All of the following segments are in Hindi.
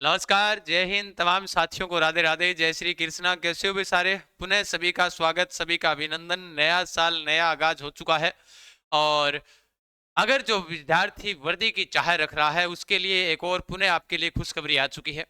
नमस्कार, जय हिंद। तमाम साथियों को राधे राधे, जय श्री कृष्णा। कैसे हो भी सारे? पुनः सभी का स्वागत, सभी का अभिनंदन। नया साल, नया आगाज हो चुका है। और अगर जो विद्यार्थी वर्दी की चाह रख रहा है उसके लिए एक और पुनः आपके लिए खुशखबरी आ चुकी है।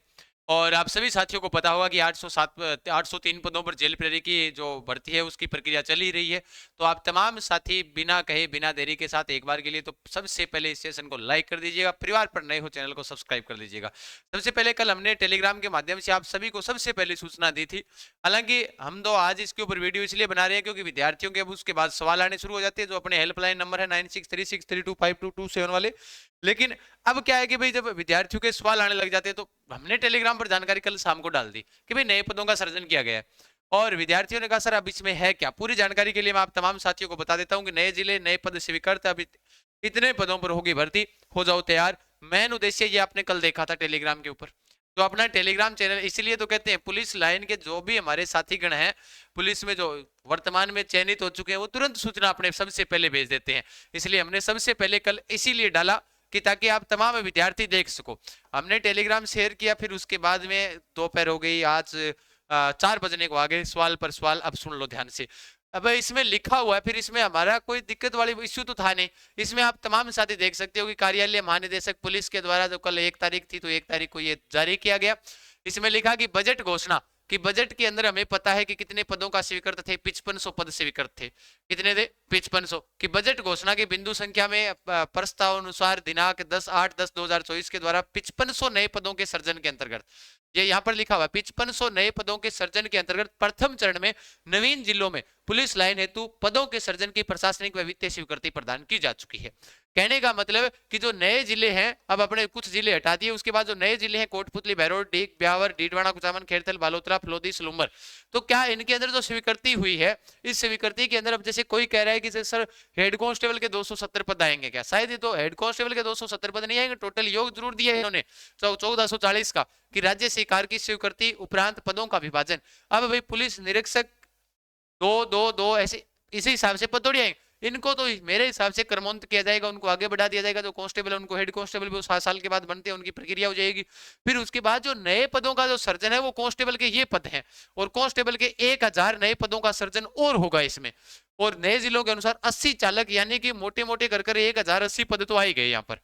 और आप सभी साथियों को पता होगा कि 803 पदों पर जेल प्रहरी की जो भर्ती है उसकी प्रक्रिया चल ही रही है। तो आप तमाम साथी बिना कहे बिना देरी के साथ एक बार के लिए तो सबसे पहले इस सेशन को लाइक कर दीजिएगा। परिवार पर नए हो चैनल को सब्सक्राइब कर लीजिएगा। सबसे पहले कल हमने टेलीग्राम के माध्यम से आप सभी को सबसे पहले सूचना दी थी। हालांकि हम तो आज इसके ऊपर वीडियो इसलिए बना रहे हैं क्योंकि विद्यार्थियों के अब उसके बाद सवाल आने शुरू हो जाते हैं, जो अपने हेल्पलाइन नंबर है 9636325227 वाले। लेकिन अब क्या है कि भाई जब विद्यार्थियों के सवाल आने लग जाते हैं तो हमने टेलीग्राम पर जानकारी कल शाम को डाल दी कि भाई नए पदों का सृजन किया गया है। और विद्यार्थियों ने कहा सर अब इसमें है क्या। पूरी जानकारी के लिए मैं आप तमाम साथियों को बता देता हूं कि नए जिले नए पद स्वीकृत, अब इतने पदों पर होगी भर्ती, हो जाओ तैयार। मेन उद्देश्य ये आपने कल देखा था टेलीग्राम के ऊपर। तो अपना टेलीग्राम चैनल इसलिए तो कहते हैं पुलिस लाइन के जो भी हमारे साथीगण हैं, पुलिस में जो वर्तमान में चयनित हो चुके हैं, वो तुरंत सूचना अपने सबसे पहले भेज देते हैं। इसलिए हमने सबसे पहले कल इसीलिए डाला कि ताकि आप तमाम विद्यार्थी देख सको। हमने टेलीग्राम शेयर किया, फिर उसके बाद में दोपहर हो गई, आज 4 बजने को आ गए। सवाल पर सवाल अब सुन लो ध्यान से। अब इसमें लिखा हुआ है, फिर इसमें हमारा कोई दिक्कत वाली इश्यू तो था नहीं। इसमें आप तमाम साथी देख सकते हो कि कार्यालय महानिदेशक पुलिस के द्वारा जो कल 1 तारीख थी तो 1 तारीख को ये जारी किया गया। इसमें लिखा कि बजट घोषणा, कि बजट के अंदर हमें पता है कि कितने पदों का स्वीकृत थे। 5500 पद स्वीकृत थे। कितने थे? 5500। कि बजट घोषणा की बिंदु संख्या में प्रस्ताव अनुसार दिनांक 10/8/2024 के द्वारा 5500 नए पदों के सर्जन के अंतर्गत, ये यहाँ पर लिखा हुआ 5500 नए पदों के सर्जन के अंतर्गत प्रथम चरण में नवीन जिलों में पुलिस लाइन हेतु पदों के सर्जन की प्रशासनिक व वित्तीय स्वीकृति प्रदान की जा चुकी है। कहने का मतलब कि जो नए जिले हैं, अब अपने कुछ जिले हटा दिए, उसके बाद जो नए जिले हैं कोटपुतली, बहरोड, डीग, ब्यावर, डीडवाना, कुचामन, खेरथल, बालोतरा, फलोदी, सलूम्बर, तो क्या इनके अंदर जो स्वीकृति हुई है, इस स्वीकृति के अंदर अब जैसे कोई कह रहा है कि सर हेड कांस्टेबल के 270 पद आएंगे क्या, शायद ये तो हेड कांस्टेबल के 270 पद नहीं आएंगे। टोटल योग जरूर दिया है इन्होंने 1440 का, कि राज्य सरकार की स्वीकृति उपरांत पदों का विभाजन। अब भाई पुलिस निरीक्षक दो दो दो ऐसे इसी हिसाब से पद तोड़ी आएंगे। इनको तो मेरे हिसाब से क्रमोन्नत किया जाएगा, उनको आगे बढ़ा दिया जाएगा। जो कांस्टेबल है उनको हेड कांस्टेबल भी 7 साल के बाद बनते हैं, उनकी प्रक्रिया हो जाएगी। फिर उसके बाद जो नए पदों का जो सर्जन है वो कांस्टेबल के ये पद हैं, और कांस्टेबल के 1000 नए पदों का सर्जन और होगा इसमें। और नए जिलों के अनुसार 80 चालक, यानी कि मोटे मोटे कर 1080 पद तो आ ही गए यहाँ पर।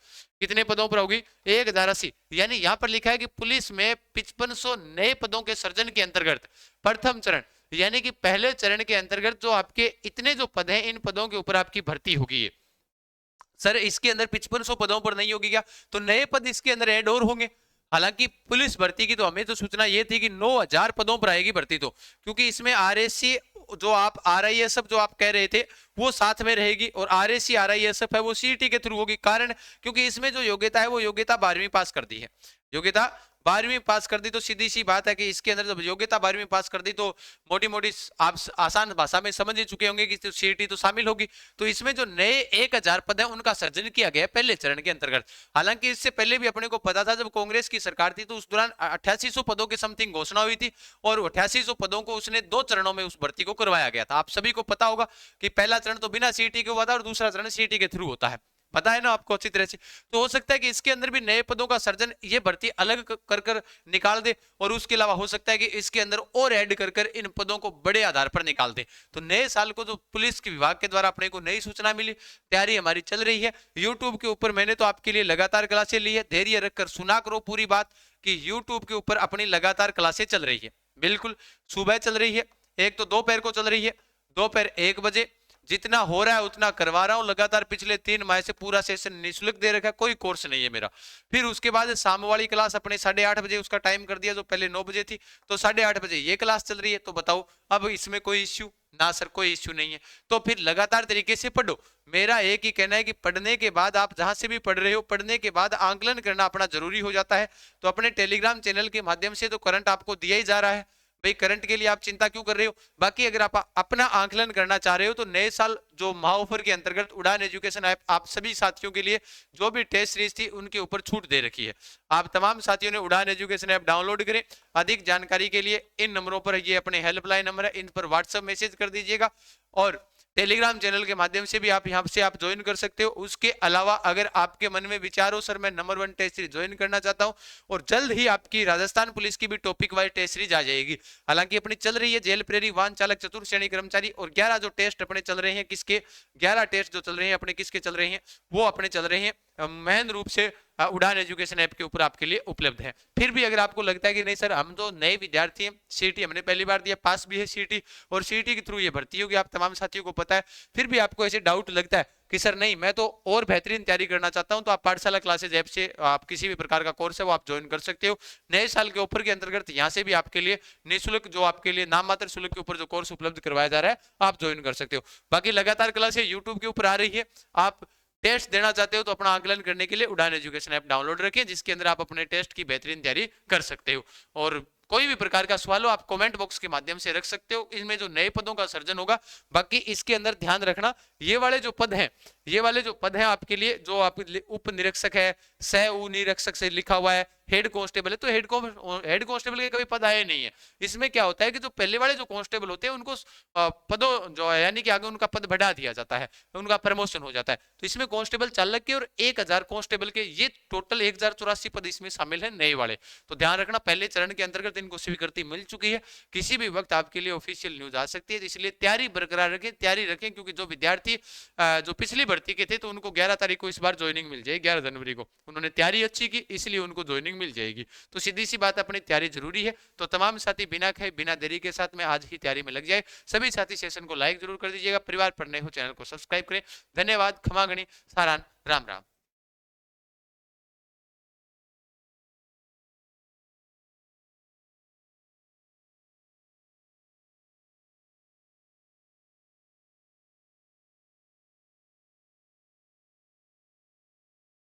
कितने पदों पर होगी? 1080। यानी यहाँ पर लिखा है कि पुलिस में 5500 नए पदों के सर्जन के अंतर्गत प्रथम चरण, यानी कि पहले चरण के अंतर्गत जो आपके इतने जो पद हैं, इन पदों के ऊपर आपकी भर्ती होगी। ये सर इसके अंदर 5500 पदों पर नहीं होगी क्या? तो नए पद इसके अंदर ऐड और होंगे। हालांकि पुलिस भर्ती की तो हमें तो सूचना ये थी कि 9000 पदों पर आएगी भर्ती, तो क्योंकि इसमें आरएससी जो आप आरआईएसएफ जो आप कह रहे थे वो साथ में रहेगी, और आरएससी आरआईएसएफ है वो सीईटी के थ्रू होगी। कारण क्योंकि इसमें जो योग्यता है वो योग्यता 12वीं पास कर दी है। योग्यता 12वीं पास कर दी, तो सीधी सी बात है कि इसके अंदर जब योग्यता 12वीं पास कर दी तो मोटी मोटी आप आसान भाषा में समझ ही चुके होंगे कि सीईटी तो शामिल होगी। तो इसमें जो नए 1000 पद हैं उनका सर्जन किया गया पहले चरण के अंतर्गत। हालांकि इससे पहले भी अपने को पता था, जब कांग्रेस की सरकार थी तो उस दौरान 8800 पदों की समथिंग घोषणा हुई थी, और 8800 पदों को उसने 2 चरणों में उस भर्ती को करवाया गया था। आप सभी को पता होगा कि पहला चरण तो बिना सीईटी के हुआ था और दूसरा चरण सीईटी के थ्रू होता है। पता है ना आपको अच्छी तरह से। तो हो सकता है कि इसके अंदर भी नए पदों का सर्जन ये भर्ती अलग कर कर निकाल दे, और उसके अलावा हो सकता है कि इसके अंदर और ऐड कर कर इन पदों को बड़े आधार पर निकाल दे। तो नए साल को जो पुलिस के विभाग के द्वारा अपने को नई सूचना मिली, तैयारी हमारी चल रही है। यूट्यूब के ऊपर मैंने तो आपके लिए लगातार क्लासें ली है, धैर्य रखकर सुना करो पूरी बात, कि यूट्यूब के ऊपर अपनी लगातार क्लासें चल रही है। बिल्कुल सुबह चल रही है, एक तो दोपहर को चल रही है, दोपहर 1 बजे। जितना हो रहा है उतना करवा रहा हूं लगातार। पिछले 3 माह से पूरा सेशन निःशुल्क दे रखा है, कोई कोर्स नहीं है मेरा। फिर उसके बाद शाम वाली क्लास अपने 8:30 बजे उसका टाइम कर दिया, जो पहले 9 बजे थी, तो 8:30 बजे ये क्लास चल रही है। तो बताओ अब इसमें कोई इश्यू? ना सर कोई इश्यू नहीं है। तो फिर लगातार तरीके से पढ़ो। मेरा एक ही कहना है कि पढ़ने के बाद आप जहां से भी पढ़ रहे हो, पढ़ने के बाद आंकलन करना अपना जरूरी हो जाता है। तो अपने टेलीग्राम चैनल के माध्यम से तो करंट आपको दिया ही जा रहा है, भाई करंट के लिए आप चिंता क्यों कर रहे हो। बाकी अगर आप अपना आंकलन करना चाह रहे हो तो नए साल जो महाऑफर के अंतर्गत उड़ान एजुकेशन ऐप आप सभी साथियों के लिए जो भी टेस्ट सीरीज थी उनके ऊपर छूट दे रखी है। आप तमाम साथियों ने उड़ान एजुकेशन ऐप डाउनलोड करें। अधिक जानकारी के लिए इन नंबरों पर, ये अपने हेल्पलाइन नंबर है, इन पर व्हाट्सएप मैसेज कर दीजिएगा। और टेलीग्राम चैनल के माध्यम से भी आप यहाँ से आप ज्वाइन कर सकते हो। उसके अलावा अगर आपके मन में विचार हो सर मैं नंबर 1 टेस्ट सीरीज ज्वाइन करना चाहता हूँ, और जल्द ही आपकी राजस्थान पुलिस की भी टॉपिक वाइज टेस्ट सीरीज आ जाएगी। हालांकि अपनी चल रही है जेल प्रेरी, वाहन चालक, चतुर्थ श्रेणी कर्मचारी, और 11 जो टेस्ट अपने चल रहे हैं किसके, 11 टेस्ट जो चल रहे हैं अपने किसके चल रहे हैं, वो अपने चल रहे हैं महन रूप से उड़ान एजुकेशन ऐप के ऊपर आपके लिए उपलब्ध है। फिर भी अगर आपको लगता है कि नहीं सर हम तो नए विद्यार्थी हैं, सीईटी हमने पहली बार दिया, पास भी है सीईटी, और सीईटी के थ्रू ये भर्ती होगी, आप तमाम साथियों को पता है, फिर भी आपको ऐसे डाउट लगता है कि सर नहीं मैं तो और बेहतरीन तैयारी करना चाहता हूं, तो आप पाठशाला क्लासेज ऐप से आप किसी भी प्रकार का कोर्स है वो आप ज्वाइन कर सकते हो। नए साल के ऑफर के अंतर्गत यहाँ से भी आपके लिए निःशुल्क जो आपके लिए नाम मात्र शुल्क के ऊपर जो कोर्स उपलब्ध करवाया जा रहा है आप ज्वाइन कर सकते हो। बाकी लगातार क्लासें यूट्यूब के ऊपर आ रही है, आप टेस्ट देना चाहते हो तो अपना आकलन करने के लिए उड़ान एजुकेशन ऐप डाउनलोड रखें, जिसके अंदर आप अपने टेस्ट की बेहतरीन तैयारी कर सकते हो। और कोई भी प्रकार का सवाल हो आप कमेंट बॉक्स के माध्यम से रख सकते हो, इसमें जो नए पदों का सर्जन होगा। बाकी इसके अंदर ध्यान रखना ये वाले जो पद हैं, ये वाले जो पद हैं आपके लिए, जो आप उप निरीक्षक है, सह निरीक्षक से लिखा हुआ है, हेड कांस्टेबल है, तो हेड कांस्टेबल के कभी पद आए नहीं है। इसमें क्या होता है कि जो पहले वाले जो कांस्टेबल होते हैं उनको पदों जो है यानी कि आगे उनका पद बढ़ा दिया जाता है, उनका प्रमोशन हो जाता है। तो इसमें कांस्टेबल चालक के और 1000 कांस्टेबल के ये टोटल 1084 पद इसमें शामिल है नए वाले। तो ध्यान रखना पहले चरण के अंतर्गत इनको स्वीकृति मिल चुकी है, किसी भी वक्त आपके लिए ऑफिशियल न्यूज आ सकती है, इसलिए तैयारी बरकरार रखें, तैयारी रखें, क्योंकि जो विद्यार्थी जो पिछली भर्ती के थे तो उनको 11 तारीख को इस बार ज्वाइनिंग मिल जाएगी, 11 जनवरी को उन्होंने तैयारी अच्छी की इसलिए उनको ज्वाइनिंग मिल जाएगी। तो सीधी सी बात अपनी तैयारी जरूरी है। तो तमाम साथी बिना खाए बिना देरी के साथ में आज ही तैयारी में लग जाए। सभी साथी सेशन को लाइक जरूर कर दीजिएगा, परिवार पर नए हो चैनल को सब्सक्राइब करें। धन्यवाद, खमा गणी, सारान, राम राम।